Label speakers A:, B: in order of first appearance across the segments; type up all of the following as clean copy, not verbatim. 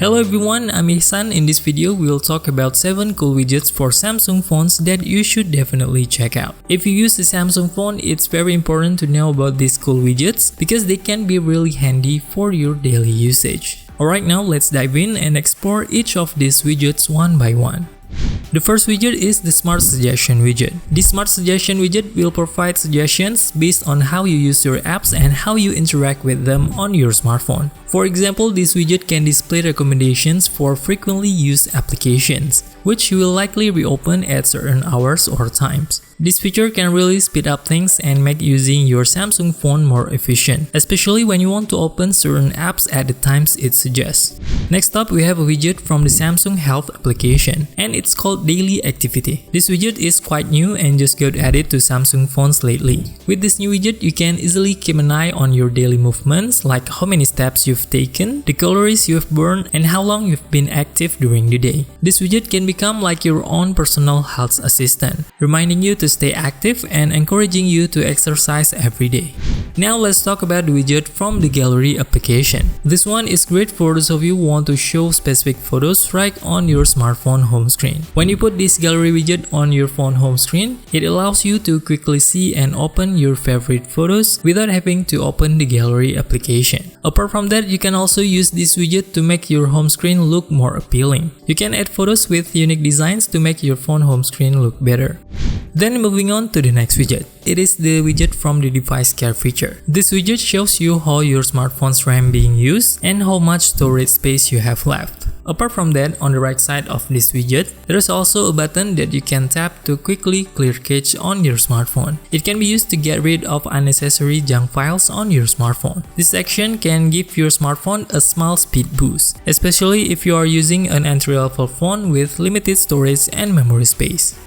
A: Hello everyone, I'm Ihsan. In this video, we'll talk about 7 cool widgets for Samsung phones that you should definitely check out. If you use a Samsung phone, it's very important to know about these cool widgets because they can be really handy for your daily usage. Alright, now let's dive in and explore each of these widgets one by one. The first widget is the Smart Suggestion widget. The Smart Suggestion widget will provide suggestions based on how you use your apps and how you interact with them on your smartphone. For example, this widget can display recommendations for frequently used applications, which you will likely reopen at certain hours or times. This feature can really speed up things and make using your Samsung phone more efficient, especially when you want to open certain apps at the times it suggests. Next up, we have a widget from the Samsung Health application, and it's called Daily Activity. This widget is quite new and just got added to Samsung phones lately. With this new widget, you can easily keep an eye on your daily movements, like how many steps you've taken, the calories you've burned, and how long you've been active during the day. This widget can become like your own personal health assistant, reminding you to stay active and encouraging you to exercise every day. Now let's talk about the widget from the Gallery application. This one is great for those of you who want to show specific photos right on your smartphone home screen. When you put this Gallery widget on your phone home screen, it allows you to quickly see and open your favorite photos without having to open the Gallery application. Apart from that, you can also use this widget to make your home screen look more appealing. You can add photos with unique designs to make your phone home screen look better. Then moving on to the next widget. It is the widget from the Device Care feature. This widget shows you how your smartphone's RAM being used and how much storage space you have left. Apart from that, on the right side of this widget, there is also a button that you can tap to quickly clear cache on your smartphone. It can be used to get rid of unnecessary junk files on your smartphone. This action can give your smartphone a small speed boost, especially if you are using an entry-level phone with limited storage and memory space.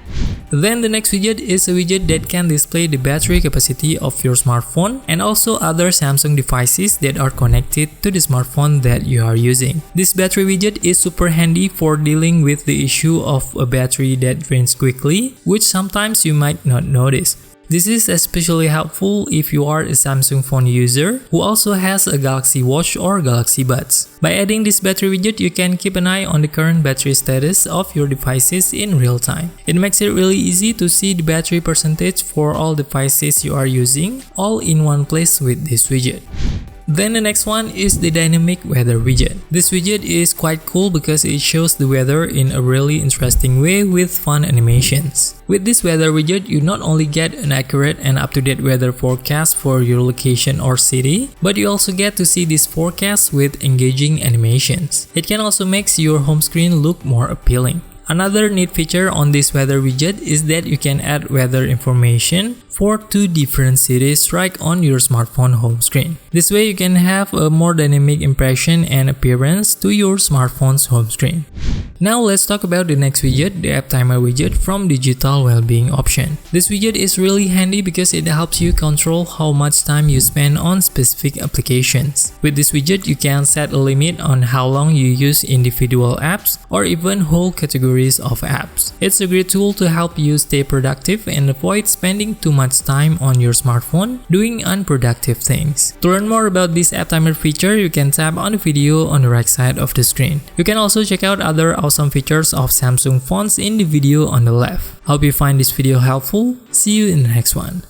A: Then the next widget is a widget that can display the battery capacity of your smartphone and also other Samsung devices that are connected to the smartphone that you are using. This battery widget is super handy for dealing with the issue of a battery that drains quickly, which sometimes you might not notice. This is especially helpful if you are a Samsung phone user who also has a Galaxy Watch or Galaxy Buds. By adding this battery widget, you can keep an eye on the current battery status of your devices in real time. It makes it really easy to see the battery percentage for all devices you are using, all in one place with this widget. Then the next one is the Dynamic Weather widget. This widget is quite cool because it shows the weather in a really interesting way with fun animations. With this weather widget, you not only get an accurate and up-to-date weather forecast for your location or city, but you also get to see this forecast with engaging animations. It can also make your home screen look more appealing. Another neat feature on this weather widget is that you can add weather information for 2 different cities right on your smartphone home screen. This way you can have a more dynamic impression and appearance to your smartphone's home screen. Now let's talk about the next widget, the App Timer widget from Digital Wellbeing option. This widget is really handy because it helps you control how much time you spend on specific applications. With this widget, you can set a limit on how long you use individual apps or even whole categories of apps. It's a great tool to help you stay productive and avoid spending too much time on your smartphone doing unproductive things. To learn more about this App Timer feature, you can tap on the video on the right side of the screen. You can also check out other awesome features of Samsung phones in the video on the left. Hope you find this video helpful. See you in the next one.